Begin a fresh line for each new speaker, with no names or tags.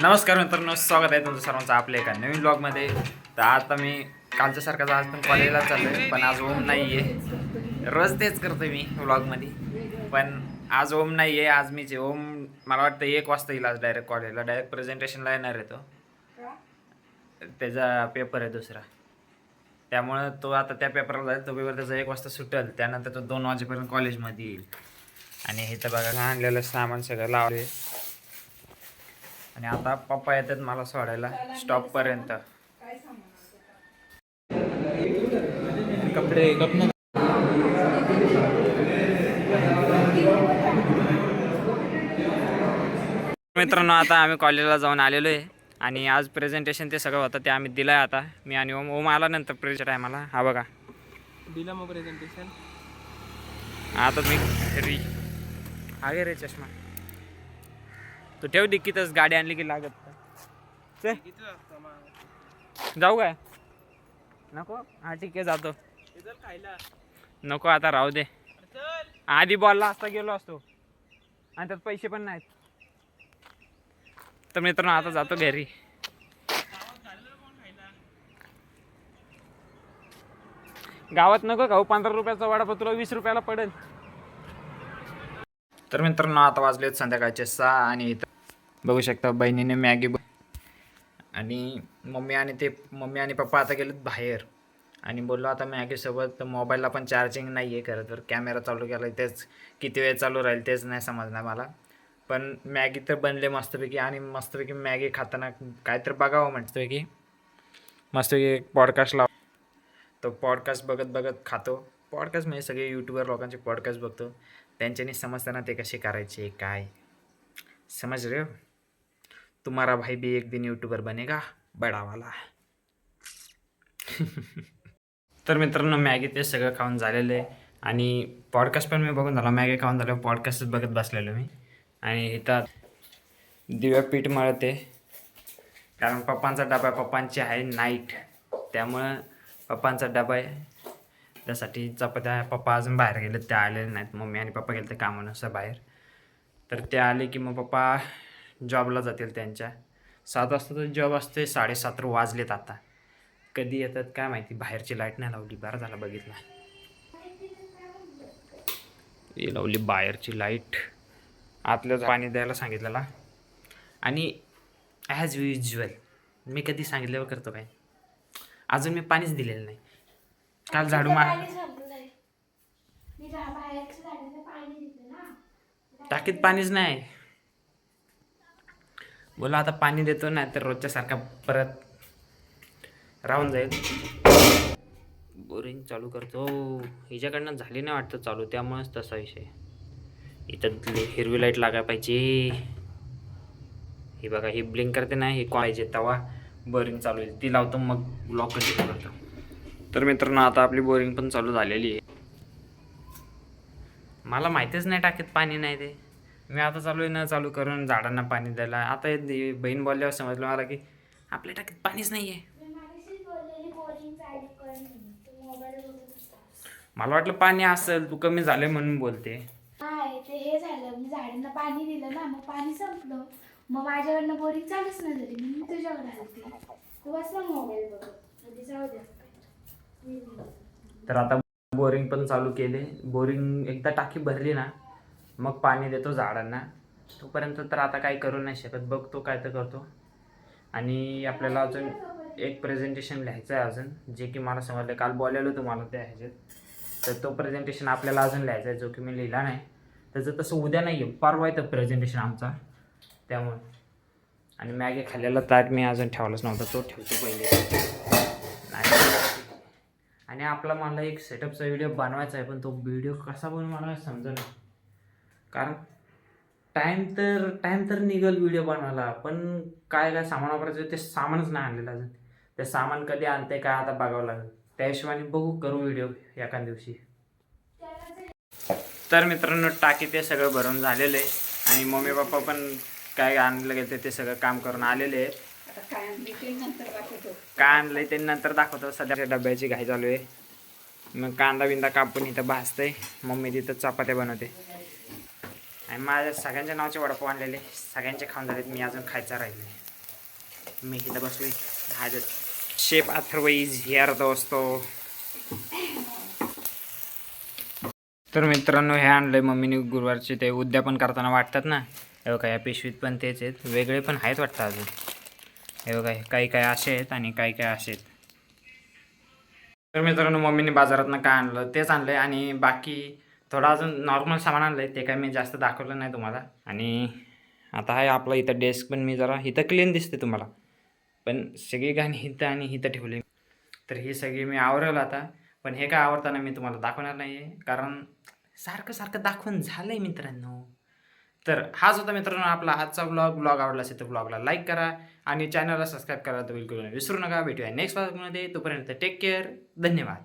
नमस्कार मित्रांनो, स्वागत आहे तुमचं सर्वांचं आपल्या एका नवीन ब्लॉगमध्ये. तर आता मी कालच्यासारखाच आज पण कॉलेजला चाललो आहे, पण आज ओम नाही आहे. रोज तेच करतो मी ब्लॉगमध्ये, पण आज ओम नाही आहे. आज मीच आहे. ओम मला वाटतं 1 वाजता येईल आज डायरेक्ट कॉलेजला, डायरेक्ट प्रेझेंटेशनला येणार आहे तो. त्याचा पेपर आहे दुसरा, त्यामुळं तो आता त्या पेपरला जाईल. तो पेपर त्याचा 1 वाजता सुटेल, त्यानंतर तो 2 वाजेपर्यंत कॉलेजमध्ये येईल. आणि हे तर बघा आणलेलं सामान सगळं लावले. आणि आता पप्पा येतात मला सोडायला स्टॉपपर्यंत.
कपडे
मित्रांनो, आता आम्ही कॉलेजला जाऊन आलेलो आहे आणि आज प्रेझेंटेशन ते सगळं होतं ते आम्ही दिलं आहे. आता मी आणि ओम ओम आला नंतर प्रेझेंट टायमाला. हा बघा
दिला मग प्रेझेंटेशन.
आता मी घरी हा गे रे चष्मा तू ठेव डिक्कीतच, गाडी आणली की लागत चल. जाऊ काय नको? हा ठीक आहे जातो. नको आता राहू दे. आधी बॉलला असता गेलो असतो आणि त्यात पैसे पण नाहीत. तर मित्रांनो आता जातो घरी. गावात नको खाऊ, 15 रुपयाचा वडापाव तुला 20 रुपयाला पडेल. तर मित्रांनो आता वाजलेत संध्याकाळचे 6 आणि इथं बघू शकता बहिणीने मॅगी आणि मम्मी आणि पप्पा आता गेलेत बाहेर. आणि बोललो आता मॅगीसोबत मोबाईलला पण चार्जिंग नाही आहे. खरं तर कॅमेरा चालू केला, तेच किती वेळ चालू राहील तेच नाही समजणार मला. पण मॅगी तर बनले मस्तपैकी. आणि मस्तपैकी मॅगी खाताना काहीतरी बघावं मस्तपैकी. मस्तपैकी पॉडकास्ट लाव, तो पॉडकास्ट बघत बघत खातो. पॉडकास्ट म्हणजे सगळे यूट्यूबर लोकांचे पॉडकास्ट बघतो, त्यांच्यानी समजताना ते कसे करायचे काय. समझ रहे हो? तुम्हारा भाई भी एक दिन यूट्यूबर बनेगा बडावाला. तर मित्रांनो मॅगी ते सगळं खाऊन झालेलं आहे आणि पॉडकास्ट पण मी बघून झाला. मॅगी खाऊन झालं, पॉडकास्टच बघत बसलेलो मी. आणि इथं दिव्या पीठ मळते, कारण पप्पांचा डबा, पप्पांची आहे नाईट, त्यामुळं पप्पांचा डबा आहे. त्यासाठी चपात्या, पप्पा अजून बाहेर गेले, ते आलेले नाहीत. मम्मी आणि पप्पा गेले ते कामानुसार बाहेर. तर ते आले की मग पप्पा जॉबला जातील त्यांच्या. 7 वाजता तर जॉब असते, 7:30 वाजलेत आता. कधी येतात काय माहिती. बाहेरची लाईट नाही लावली, बरं झालं बघितलं. लावली बाहेरची लाईट. आतलं पाणी द्यायला सांगितलेला. आणि ॲज युज्युअल मी कधी सांगितल्यावर करतो काय, अजून मी पाणीच दिलेलं नाही. काल झाडू टाकीत पाणीच नाही. बोला आता पाणी देतो, नाही तर रोजच्या सारखा परत राहून जाईल. बोरिंग चालू करतो. हिच्याकडनं झाली नाही वाटतं चालू, त्यामुळेच तसा विषय. इथं हिरवी लाईट लागायला पाहिजे. ही बघा, ही ब्लिंक करते ना, ही पाहिजे तवा बोरिंग चालू होईल. ती लावतो मग ब्लॉक कंटिन्यू करतो. तर मित्रांनो आता आपली बोरिंग पण चालू झालेली आहे. मला माहितीच नाही टाकीत पाणी नाही ते. मी आता चालू आहे न चालू करून झाडांना पाणी द्यायला. आता बहीण बोलल्यावर समजलं मला की आपल्या टाकीत पाणीच नाही आहे. मला वाटलं पाणी असेल, तू कमी झाले म्हणून बोलते.
नाही ते हे झालं, मी झाडांना पाणी दिलं ना, मग पाणी संपलं. मग माझ्याकडनं बोरिंग चालूच नाही झाली. मी तुझ्याकडे आलते, तू बसला मोबाईल बघत. जाऊ दे.
तर आता बोरिंग पण चालू केले. बोरिंग एकदा टाकी भरली ना मग पाणी देतो झाडांना. तोपर्यंत तर आता काही करू नाही शकत, बघतो काय तर करतो. आणि आपल्याला अजून एक प्रेझेंटेशन लिहायचं आहे अजून, जे की मला समजलं काल बोलायलो तुम्हाला त्या ह्याच्यात. तर तो प्रेझेंटेशन आपल्याला अजून लिहायचा आहे, जो की मी लिहिला नाही. त्याचं तसं उद्या नाही आहे, परवा आहे तर प्रेझेंटेशन आमचा, त्यामुळं. आणि मॅगी खाल्लेला ताट मी अजून ठेवलाच नव्हता, तो ठेवतो पहिले. आणि आपला मला एक सेटअपचा व्हिडिओ बनवायचा आहे, पण तो व्हिडिओ कसा बनवू मला समजा नाही. कारण टाईम तर निघेल व्हिडिओ बनवायला, पण काय सामान वापरायचं ते सामानच नाही आणलेलं अजून. ते सामान कधी आणते काय आता बघावं लागेल. त्या हिशोबाने बघू, करू व्हिडिओ एका दिवशी. तर मित्रांनो टाकी ते सगळं भरून झालेलं आहे. आणि मम्मी पप्पा पण काय आणलं गेलं ते सगळं काम करून आलेले आहेत. काय आणलंय ते नंतर दाखवतो. सध्या डब्याची घाई चालू आहे. मग कांदा बिंदा कापून इथं भाजते. मम्मी तिथं चपात्या बनवते. आणि माझ्या सगळ्यांच्या नावाचे वडापाव आणलेले, सगळ्यांचे खाऊन झालेत, मी अजून खायचा राहिले. मी इथं बसलोय हाजत शेप अथर्वाईज हिअर दोस्तो. तर मित्रांनो हे आणलंय मम्मीने गुरुवारचे ते उद्यापन करताना वाटतात ना, हे बघा या पिशवीत पण तेच आहेत, वेगळे पण आहेत वाटतं अजून. हे बघा काही काय असे आहेत आणि काही काय असे आहेत. तर मित्रांनो मम्मीने बाजारातनं काय आणलं तेच आणलं आहे आणि बाकी थोडं अजून नॉर्मल सामान आणलं आहे, ते काय मी जास्त दाखवलं नाही तुम्हाला. आणि आता आहे आपलं इथं डेस्क पण मी जरा इथं क्लीन दिसते तुम्हाला, पण सगळी गाणी इथं आणि इथं ठेवले. तर ही सगळी मी आवरलं आता, पण हे काय आवडताना मी तुम्हाला दाखवणार नाही आहे, कारण सारखं सारखं दाखवून झालं आहे मित्रांनो. तर हाच होता मित्रांनो आपला आजचा ब्लॉग आवडला असेल तर ब्लॉगला लाईक करा आणि चॅनलला सबस्क्राईब करायला तर बिलकुल विसरू नका. भेटूया नेक्स्ट ब्लॉगमध्ये, तोपर्यंत टेक केअर, धन्यवाद.